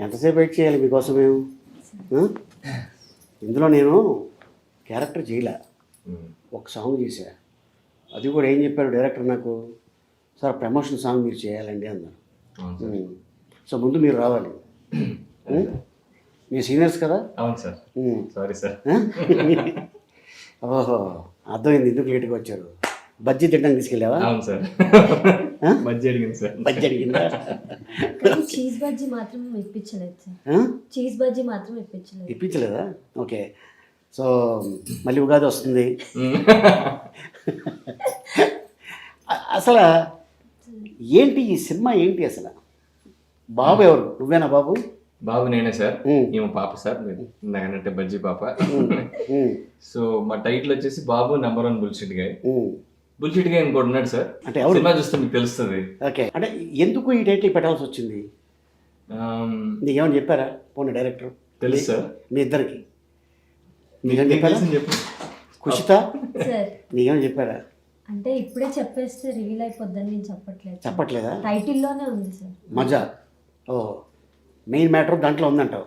ఎంతసేపు వెయిట్ చేయాలి మీకోసం మేము? ఇందులో నేను క్యారెక్టర్ చేయలే, ఒక సాంగ్ చేశా. అది కూడా ఏం చెప్పారు డైరెక్టర్ నాకు, సార్ ప్రమోషన్ సాంగ్ మీరు చేయాలండి అన్నారు. సో ముందు మీరు రావాలి, మీ సీనియర్స్ కదా. అవును సార్. Sorry sir. ఓహో, అర్థమైంది ఎందుకు లేట్గా వచ్చారు. బజ్జీ తిట్టడానికి తీసుకెళ్ళావా? అవును సార్. బజ్జీ అడిగింది సార్. బజ్జీ అడిగిందా? చీజ్ బజ్జీ మాత్రం ఇప్పించలేదు సార్. చీజ్ బజ్జీ మాత్రం ఇప్పించలేదు. ఇప్పించలేదా? ఓకే. సో మళ్ళీ ఉగాది వస్తుంది. అసలు ఏంటి ఈ సినిమా ఏంటి అసలు? బాబు ఎవరు? నువ్వేనా బాబు? బాబు నేనే సార్. ఏమో పాప సార్, నాకంటే బజ్జీ పాప. సో మా టైటిల్ వచ్చేసి బాబు #1 బుల్షిట్ గాయ్. బుల్షిట్ గాయ్ ఇంకోటి ఉన్నాడు సార్. అంటే సినిమా చూస్తే మీకు తెలుస్తుంది. ఓకే, అంటే ఎందుకు ఈ టైటిల్ పెట్టాల్సి వచ్చింది? నీకేమైనా చెప్పారా పోనీ డైరెక్టర్? తెలుసు సార్. మీ ఇద్దరికి నీకేమైనా చెప్పారా? కుషిత నీకేమైనా చెప్పారా? అంటే ఇప్పుడే చెప్పేస్తే రివీల్ అయిపోద్దని నేను చెప్పట్లేదు. చెప్పట్లేదా? టైటిల్లోనే ఉంది సార్. మజా. ఓ, మెయిన్ మ్యాటర్ దాంట్లో ఉందంటావు.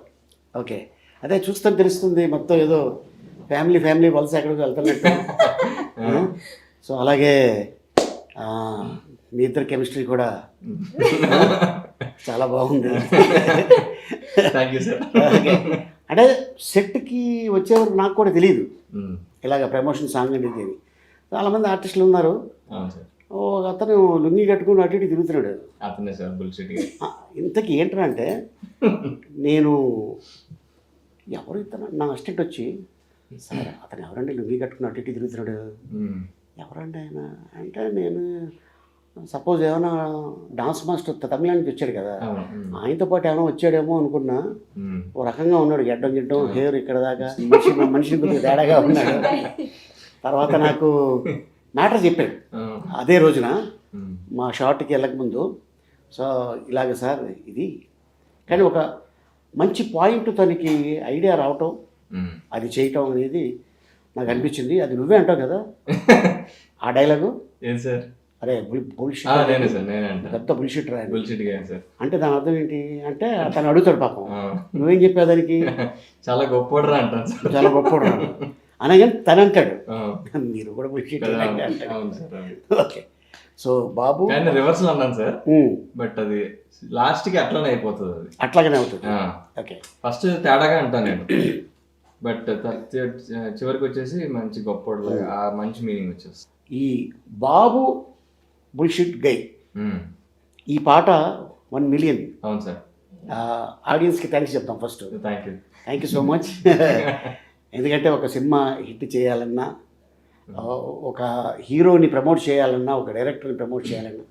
ఓకే, అదే చూస్తే తెలుస్తుంది మొత్తం ఏదో ఫ్యామిలీ వలస ఎక్కడికి వెళ్తున్నట్టు. సో అలాగే మీ ఇద్దరు కెమిస్ట్రీ కూడా చాలా బాగుంది. Thank you sir. ఓకే, అంటే సెట్కి వచ్చేవరకు నాకు కూడా తెలియదు ఇలాగ ప్రమోషన్ సాంగ్ అనేది. చాలామంది ఆర్టిస్టులు ఉన్నారు. ఓ అతను లుంగి కట్టుకుని అటు ఇటు తిరుగుతున్నాడు. అతనే సార్ బుల్షిట్. ఇంతకీ ఏంట్రా అంటే నేను ఎవరు ఇతను నా అసిస్టెంట్ వచ్చి, సార్ అతను ఎవరండి లుంగి కట్టుకుని అటు ఇటు తిరుగుతున్నాడు, ఎవరండి ఆయన అంటే, నేను సపోజ్ ఏమైనా డాన్స్ మాస్టర్ తమిళ నుంచి వచ్చాడు కదా, ఆయనతో పాటు ఏమైనా వచ్చాడేమో అనుకున్నా. ఓ రకంగా ఉన్నాడు, గడ్డం హెయిర్ ఇక్కడ దాకా, మనిషిని కొద్దిగా తేడాగా ఉన్నాడు. తర్వాత నాకు మ్యాటర్ చెప్పాడు అదే రోజున మా షార్ట్కి వెళ్ళకముందు. సో ఇలాగ సార్ ఇది, కానీ ఒక మంచి పాయింట్ తనకి ఐడియా రావటం, అది చేయటం అనేది నాకు అనిపించింది. అది నువ్వే అంటావు కదా ఆ డైలాగు. ఏంటి సార్? అరే బుల్షిట్, పెద్ద బుల్షిట్ రా అంటే దాని అర్థం ఏంటి అంటే తను అడుగుతాడు పాపం, నువ్వేం చెప్పావు దానికి? చాలా గొప్పరా అంటాను. చాలా గొప్పరా అనగానే తను అంటాడు మీరు కూడా బుల్షిట్. ఓకే, సో బాబు రివర్స్ లో అన్నాను సార్, బట్ అది లాస్ట్ కి అట్లానే అయిపోతుంది. అది అట్లాగనే అవుతుంది. ఓకే, ఫస్ట్ తేడాగా అంటాను నేను, బట్ చివరికి వచ్చేసి మంచి గొప్ప మంచి మీనింగ్ వచ్చేస్తుంది. ఈ బాబు బుల్షిట్ గై ఈ పాట 1 మిలియన్. అవును సార్. ఆడియన్స్కి థ్యాంక్స్ చెప్తాం first. Thank you so much. ఎందుకంటే ఒక సినిమా హిట్ చేయాలన్నా, ఒక హీరోని ప్రమోట్ చేయాలన్నా, ఒక డైరెక్టర్ని ప్రమోట్ చేయాలన్నా,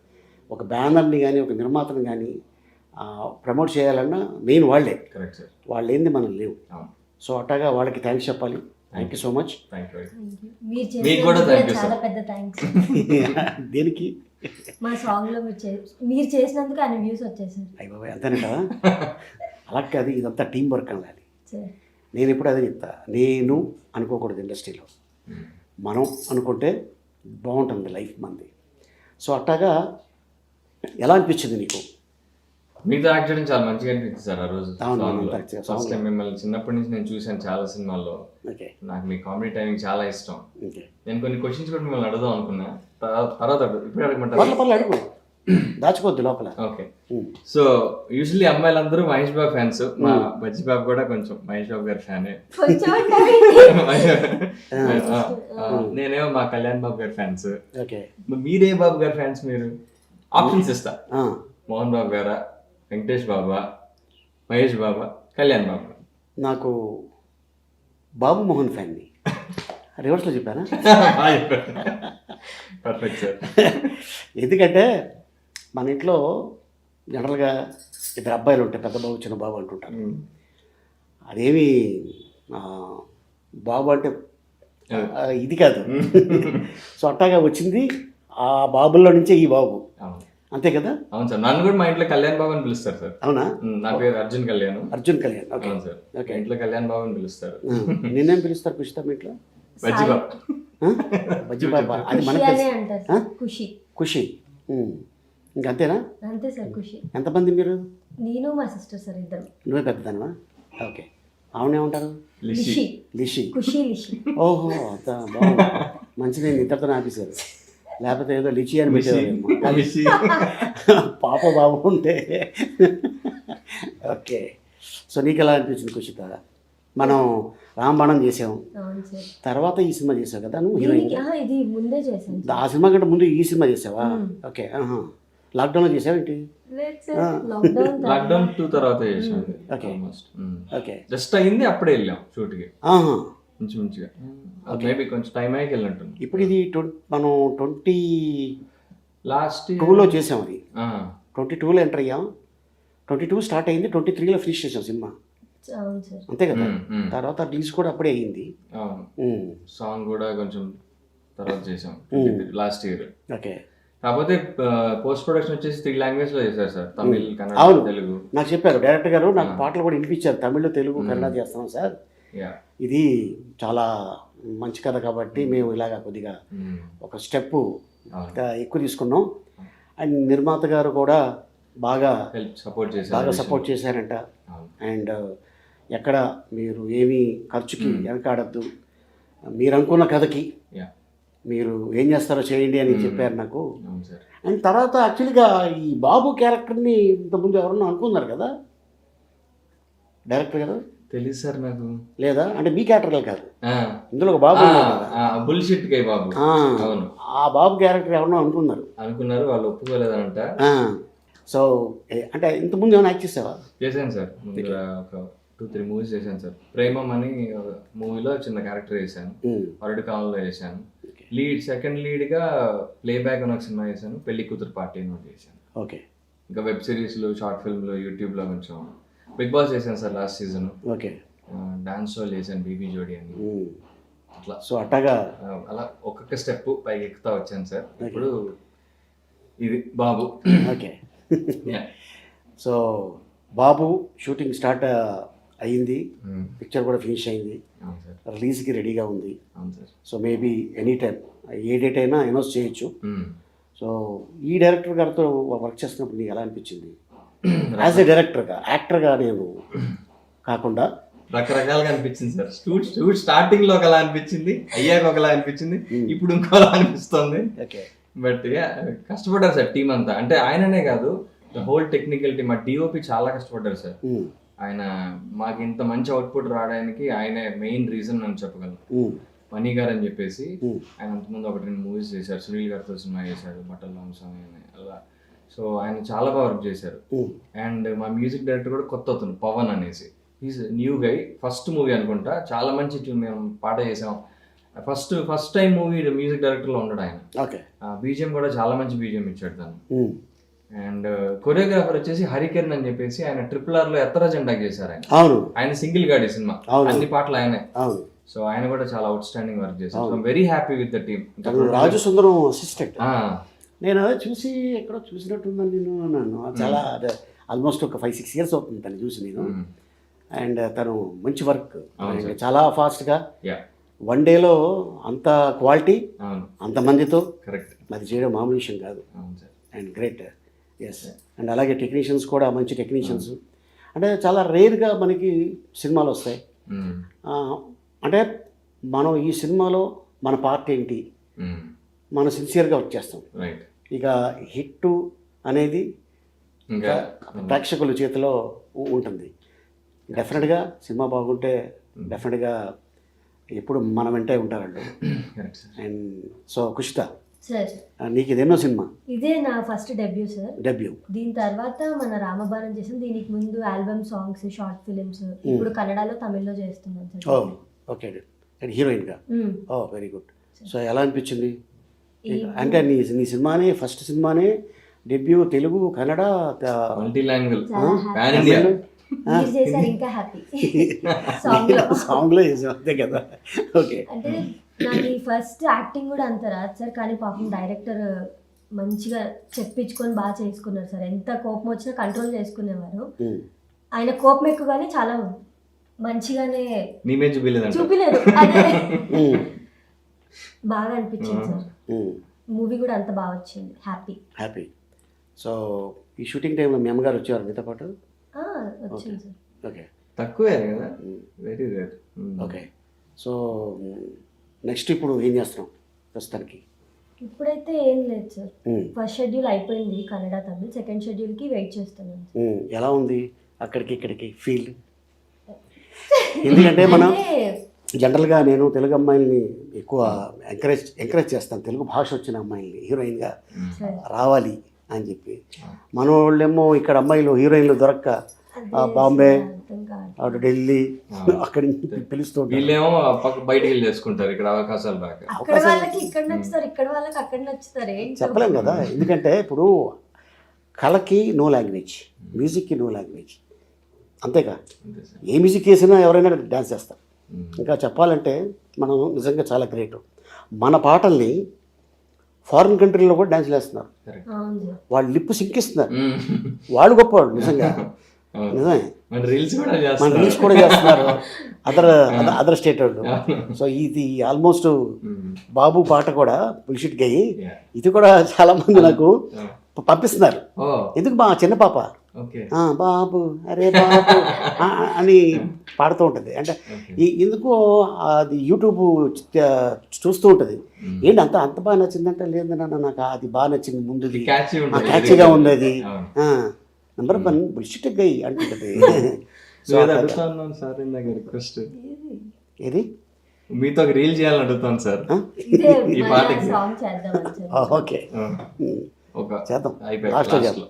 ఒక బ్యానర్ని కానీ ఒక నిర్మాతని కానీ ప్రమోట్ చేయాలన్నా మెయిన్ వాళ్ళే. వాళ్ళు ఏంది మనం లేవు. సో అట్టగా వాళ్ళకి థ్యాంక్స్ చెప్పాలి. Thank you so much. దేనికి? మా సాంగ్ లో మీరు చేసినందుకు అన్ని వ్యూస్ వచ్చేసాయి. అయ్యి బాబాయ్ అంతేనే కదా. అలా కాదు, ఇదంతా టీం వర్క్ అనాలి. నేను ఎప్పుడు అదే చెప్తా, నేను అనుకోకూడదు ఇండస్ట్రీలో, మనం అనుకుంటే బాగుంటుంది లైఫ్ మంది. సో అట్టాగా ఎలా అనిపించింది నీకు? మీతో యాక్ట్ చేయడం చాలా మంచిగా అనిపించింది సార్. ఆ రోజు ఫస్ట్ టైం మిమ్మల్ని చిన్నప్పటి నుంచి నేను చూశాను చాలా సినిమాల్లో. నాకు మీ కామెడీ టైమింగ్ చాలా ఇష్టం. నేను కొన్ని క్వశ్చన్స్ కూడా మిమ్మల్ని అడుగుదాం అనుకున్నా, తర్వాత ఇప్పుడు అడగమంటారు. అడుగు, దాచుకోవద్దు లోపల. ఓకే, సో యూజువల్లీ అమ్మాయిలందరూ మహేష్ బాబు ఫ్యాన్స్. మా బజ్జీ బాబు కూడా కొంచెం మహేష్ బాబు గారి ఫ్యానే. నేనేమో మా కళ్యాణ్ బాబు గారి ఫ్యాన్స్. మీరే బాబు గారి ఫ్యాన్స్? మీరు ఆప్షన్స్ ఇస్తా, మోహన్ బాబు గారా, వెంకటేష్ బాబా, మహేష్ బాబా, కళ్యాణ్ బాబా? నాకు బాబు మోహన్ ఫ్యాన్ని. రివర్స్లో చెప్పానా? Perfect sir. ఎందుకంటే మన ఇంట్లో జనరల్గా 2 అబ్బాయిలు ఉంటాయి, పెద్ద బాబు చిన్న బాబు అంటుంటారు. అదేమి బాబు అంటే ఇది కాదు. సో అట్టాగా వచ్చింది ఆ బాబుల్లో నుంచే ఈ బాబు, అంతే కదా? అవును సార్. నన్ను కూడా మా ఇంట్లో కళ్యాణ్ బాబు అని పిలుస్తారు సార్. అవునా? నా పేరు Arjun Kalyan. Okay sir. Okay, ఇంట్లో కళ్యాణ్ బాబు అని పిలుస్తారు. నిన్నేం పిలుస్తారు కుషిత మీ ఇంట్లో? బజ్జీ బాబు. బజ్జీ బాబా అది మనకి ఖుషి. ఇంకంతేనా? అంతే సార్ ఖుషి. ఎంతమంది మీరు? నేను మా సిస్టర్ సార్ ఇద్దరు. నువ్వే పెద్దదానివా? ఓకే. ఆవిడేమంటారు? లిషి. లిషి. ఖుషి లిషి. ఓహో, అంత బాగుంది. మంచిది, ఇద్దరితో ఆపేశారు. లేకపోతే ఏదో లిచి అని పెట్టేవారేమో. పాప బాబు ఉంటే. ఓకే. సో నీకు ఎలా అనిపించింది కుషిత? మనం రాంబాణం చేసాం, అవును సార్. తర్వాత ఈ సినిమా చేసావు కదా నువ్వు హీరోయిన్. ఇది ముందే చేశాను. ఆ సినిమా కంటే ముందు ఈ సినిమా చేసావా? ఓకే. లాక్డౌన్లో చేసావు ఏంటి? లాక్డౌన్ 2 తర్వాత చేసాం. ఓకే. ఓకే. జస్ట్ అయింది, అప్పుడే వెళ్ళాం షూట్కి. మంచిగా మేబీ కొంచెం టైం అయ్యాక వెళ్ళినట్టుంది. ఇప్పుడు ఇది మనం 22 లాస్ట్ చేసాం. అది 22లో ఎంటర్ అయ్యాం. 22 స్టార్ట్ అయింది, 23లో ఫినిష్ చేసాం సినిమా. అవును సార్. అంతే కదా. తర్వాత రిలీజ్ కూడా అప్పుడే అయ్యింది. సాంగ్ కూడా కొంచెం తర్వాత చేసాం లాస్ట్ ఇయర్. ఓకే. కాకపోతే పోస్ట్ ప్రొడక్షన్ వచ్చేసి 3 లాంగ్వేజ్ లో చేశారు సార్, తమిళ్, కన్నడ, తెలుగు. నాకు చెప్పారు డైరెక్టర్ గారు, నాకు పాటలు కూడా వినిపించారు, తమిళ్, తెలుగు, కన్నడ చేస్తున్నాం సార్, ఇది చాలా మంచి కథ కాబట్టి మేము ఇలాగా కొద్దిగా ఒక స్టెప్ ఎక్కువ తీసుకున్నాం. అండ్ నిర్మాత గారు కూడా బాగా సపోర్ట్ చేశారంట. అండ్ ఎక్కడ మీరు ఏమీ ఖర్చుకి వెనకాడద్దు, మీరు అనుకున్న కథకి మీరు ఏం చేస్తారో చేయండి అని చెప్పారు నాకు. అండ్ తర్వాత యాక్చువల్గా ఈ బాబు క్యారెక్టర్ని ఇంతకుముందు ఎవరన్నా అనుకున్నారు కదా డైరెక్టర్ గారు? తెలుసు సార్ నాకు. లేదా అంటే మీ క్యారెక్టర్ కాదు, ఇందులో ఒక బాబు బుల్షిట్ గై బాబు. అవును, ఆ బాబు క్యారెక్టర్ ఎవరన్నా అనుకున్నారు, వాళ్ళు ఒప్పుకోలేదంట. సో అంటే ఇంతకుముందు ఏమైనా యాక్ట్ చేసావా? చేశాను సార్, ముందుగా ఒక 2-3 మూవీస్ చేశాను సార్. ప్రేమం అని మూవీలో చిన్న క్యారెక్టర్ చేశాను, వరడు కాలంలో చేశాను. సెకండ్ లీడ్గా ప్లేబ్యాక్ అని ఒక సినిమా చేశాను, పెళ్లి కూతురు పార్టీ అని ఒకటి చేశాను. ఓకే. ఇంకా వెబ్ సిరీస్లు, షార్ట్ ఫిల్మ్లు, యూట్యూబ్లో కొంచెం. బిగ్ బాస్ చేశాను sir last season. Okay. Dance show చేశాను, బీబీ జోడి అని. అట్లా సో అట్టగా అలా ఒక్కొక్క స్టెప్ పైకి ఎక్కుతా వచ్చాను సార్. ఇప్పుడు ఇది బాబు. ఓకే. సో బాబు షూటింగ్ స్టార్ట్ అయ్యింది, పిక్చర్ కూడా ఫినిష్ అయింది, రిలీజ్కి రెడీగా ఉంది. సో మేబీ ఎనీ టైం ఏ డేట్ అయినా అనౌన్స్ చేయొచ్చు. సో ఈ డైరెక్టర్ గారితో వర్క్ చేస్తున్నప్పుడు నీకు ఎలా అనిపించింది? యాజ్ ఎ డైరెక్టర్గా, యాక్టర్గా నేను కాకుండా రకరకాలుగా అనిపించింది సార్. షూట్ స్టార్టింగ్ లో ఒకలా అనిపించింది, అయ్యాక ఒకలా అనిపించింది, ఇప్పుడు ఇంకోలా అనిపిస్తుంది. బట్ కష్టపడ్డారు సార్ టీం అంతా. అంటే ఆయననే కాదు, హోల్ టెక్నికల్ టీమ్, ఆ డిఓపి చాలా కష్టపడ్డారు సార్. ఆయన మాకు ఇంత మంచి అవుట్పుట్ రావడానికి ఆయనే మెయిన్ రీజన్ అని చెప్పగలను. మణి గారు అని చెప్పేసి ఆయన అంతకుముందు 1-2 మూవీస్ చేశారు, సునీల్ గారితో సినిమా చేశారు, బట్టల వంశం అలా. సో ఆయన చాలా బాగా వర్క్ చేశారు. అండ్ మా మ్యూజిక్ డైరెక్టర్ కూడా కొత్త అతను, పవన్ అనేసి, is new guy. First movie అనుకుంటా, చాలా మంచి మేము పాట చేసాం. First time movie music director లో ఉన్నాడు ఆయన. బీజిఎం కూడా చాలా మంచి బీజిఎం ఇచ్చాడు తను. అండ్ కొరియోగ్రాఫర్ వచ్చేసి హరికిరణ్ అని చెప్పేసి, ఆయన RRR లో ఎత్తర జెండా చేశారు ఆయన సింగిల్ గాడి సినిమా, అన్ని పాటలు ఆయనే. సో ఆయన కూడా చాలా అవుట్ స్టాండింగ్ వర్క్ చేశారు. Very happy with the team. Raju Sundaram assistant నేను చూసి ఎక్కడో చూసినట్టుందని నేను అన్నాను. చాలా ఆల్మోస్ట్ ఒక 5-6 ఇయర్స్ అవుతుంది తను చూసి నేను. అండ్ తను మంచి వర్క్, చాలా ఫాస్ట్గా 1 డేలో అంత క్వాలిటీ అంతమందితో అది చేయడం మామూలు విషయం కాదు. And great. ఎస్. అండ్ అలాగే టెక్నీషియన్స్ కూడా మంచి టెక్నీషియన్స్. అంటే చాలా రేర్గా మనకి సినిమాలు వస్తాయి. అంటే మనం ఈ సినిమాలో మన పార్ట్ ఏంటి, మనం సిన్సియర్గా వర్క్ చేస్తాం. ఇక హిట్ అనేది ఇంకా ప్రేక్షకుల చేతిలో ఉంటుంది. డెఫినెట్గా సినిమా బాగుంటే డెఫినెట్గా ఎప్పుడు మన వెంటే ఉంటారు వాళ్ళు. అండ్ సో కుషిత, నీకు ఇదేనో సినిమా? ఇదే నా ఫస్ట్ డెబ్యూ సార్. డెబ్యూ. దీని తర్వాత మన రామబాణం చేసాం. దీనికి ముందు ఆల్బమ్ సాంగ్స్, షార్ట్ ఫిలిమ్స్, ఇప్పుడు కన్నడలో, తమిళ్లో చేస్తున్నాను సార్. ఓకే. అండ్ హీరోయిన్గా. Very good. సో ఎలా అనిపించింది? అంటే నీ సినిమానే, ఫస్ట్ సినిమానే debut, Telugu, Kannada, multi language, ఇంకా హ్యాపీ. సాంగ్లో చేసాం అంతే కదా. ఓకే. అంటే నాకు ఫస్ట్ యాక్టింగ్ కూడా అంత రాదు సార్, కానీ పాపం డైరెక్టర్ మంచిగా చెప్పించుకొని బాగా చేసుకున్నారు సార్. ఎంత కోపం వచ్చినా కంట్రోల్ చేసుకునేవారు. ఆయన కోపం ఎక్కువగానే చాలా మంచిగానే చూపిలేదు. అదే బాగా అనిపించింది సార్. మూవీ కూడా అంత బాగా వచ్చింది. హ్యాపీ. సో ఈ షూటింగ్ టైంలో మీ అమ్మగారు వచ్చేవారు మీతో పాటు? వచ్చింది సార్. ఓకే తక్కువే కదా, very rare. Okay. So next ఇప్పుడు ఏం చేస్తున్నాం ప్రస్తుతానికి? ఇప్పుడైతే ఏం లేదు సార్. ఫస్ట్ షెడ్యూల్ అయిపోయింది కన్నడ తమిళ్, సెకండ్ షెడ్యూల్కి వెయిట్ చేస్తున్నాను. ఎలా ఉంది అక్కడికి ఇక్కడికి ఫీల్? ఎందుకంటే మనం జనరల్గా నేను తెలుగు అమ్మాయిల్ని ఎక్కువ ఎంకరేజ్ చేస్తాను, తెలుగు భాష వచ్చిన అమ్మాయిల్ని హీరోయిన్గా రావాలి అని చెప్పి. మన వాళ్ళేమో ఇక్కడ అమ్మాయిలు హీరోయిన్లు దొరక్క బాంబే, అటు ఢిల్లీ అక్కడి నుంచి పిలుస్తూ వీళ్ళేమో బయటికి వెళ్ళి చేసుకుంటారు, ఇక్కడ అవకాశాలు రాక. అక్కడ వాళ్ళకి ఇక్కడ నచ్చుతారు, ఇక్కడ వాళ్ళకి అక్కడ నచ్చుతారు, చెప్పలేం కదా. ఎందుకంటే ఇప్పుడు కళకి నో లాంగ్వేజ్, మ్యూజిక్కి నో లాంగ్వేజ్, అంతేగా. ఏ మ్యూజిక్ వేసినా ఎవరైనా డ్యాన్స్ చేస్తారు. ఇంకా చెప్పాలంటే మనం నిజంగా చాలా గ్రేట్. మన పాటల్ని ఫారిన్ కంట్రీలో కూడా డ్యాన్స్లు వేస్తున్నారు, వాళ్ళు లిప్పు సింకిస్తున్నారు, వాళ్ళు గొప్పవాళ్ళు నిజంగా. నిజమే, మన రీల్స్ కూడా చేస్తున్నారు అదర్ స్టేట్ వాళ్ళు. సో ఇది ఆల్మోస్ట్ బాబు పాట కూడా బుల్షిట్ గయ్యి, ఇది కూడా చాలా మంది నాకు పంపిస్తున్నారు. ఎందుకు మా చిన్న పాప బాబు అరే బాబు అని పాడుతూ ఉంటుంది. అంటే ఎందుకో అది యూట్యూబ్ చూస్తూ ఉంటుంది, ఏంటి అంత బాగా నచ్చిందంటే, లేదు నాన్న నాకు అది బాగా నచ్చింది, ముందుది క్యాచీగా ఉంది, అది నెంబర్ 1 బుల్షిట్ గై అంటుంటుంది. ఏది మీతో ఒక రీల్ చేయాలని అడుగుతాను సార్ ఈ పాటకి. ఓకే చేద్దాం, లాస్ట్లో చేద్దాం.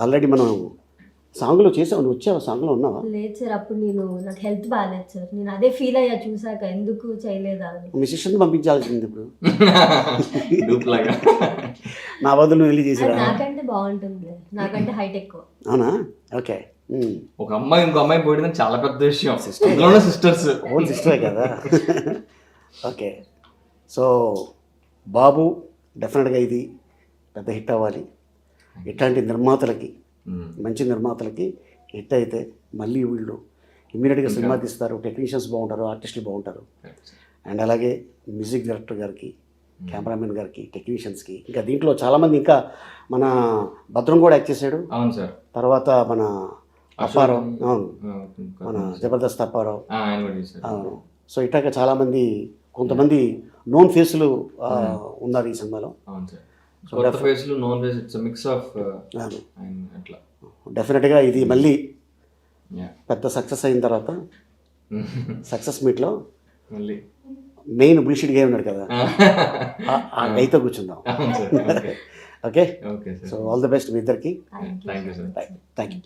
ఆల్రెడీ మనం సాంగ్లో చేసావు, నువ్వు వచ్చావు సాంగ్లో ఉన్నావా? లేదు సార్, అప్పుడు నాకు హెల్త్ బాగాలేదు సార్, నేను అదే ఫీల్ అయ్యా చూసాక, ఎందుకు చేయలేదా అని. మీ సిస్టర్ని పంపించాల్సింది ఇప్పుడు, నా బదులు వెళ్ళి చేసి. నాకంటే బాగుంటుంది, నాకంటే హైట్ ఎక్కువ. అవునా? ఓకే. ఒక అమ్మాయి ఇంకో అమ్మాయి పోయడం చాలా పెద్ద విషయం, సిస్టర్స్ ఓన్ సిస్టరే కదా. ఓకే. సో బాబు డెఫినెట్గా ఇది పెద్ద హిట్ అవ్వాలి. ఇట్లాంటి నిర్మాతలకి, మంచి నిర్మాతలకి హిట్ అయితే మళ్ళీ వీళ్ళు ఇమ్మీడియట్గా సినిమా తీస్తారు, టెక్నీషియన్స్ బాగుంటారు, ఆర్టిస్టులు బాగుంటారు. అండ్ అలాగే మ్యూజిక్ డైరెక్టర్ గారికి, కెమెరామెన్ గారికి, టెక్నీషియన్స్కి, ఇంకా దీంట్లో చాలామంది, ఇంకా మన భద్రం కూడా యాక్ట్ చేశాడు. అవును సార్. తర్వాత మన అప్పారావు, అవును, మన జబర్దస్త్ అప్పారావు, అవును. సో ఇట్లాగా చాలామంది, కొంతమంది నోన్ ఫేస్లు ఉన్నారు ఈ సినిమాలో. డెఫినెట్గా ఇది మళ్ళీ పెద్ద సక్సెస్ అయిన తర్వాత సక్సెస్ మీట్లో మెయిన్ బుల్షిట్ గా ఉన్నాడు కదా, ఆ గైతో కూర్చుందాం. Okay. So all the best మీ ఇద్దరికి. Thank you.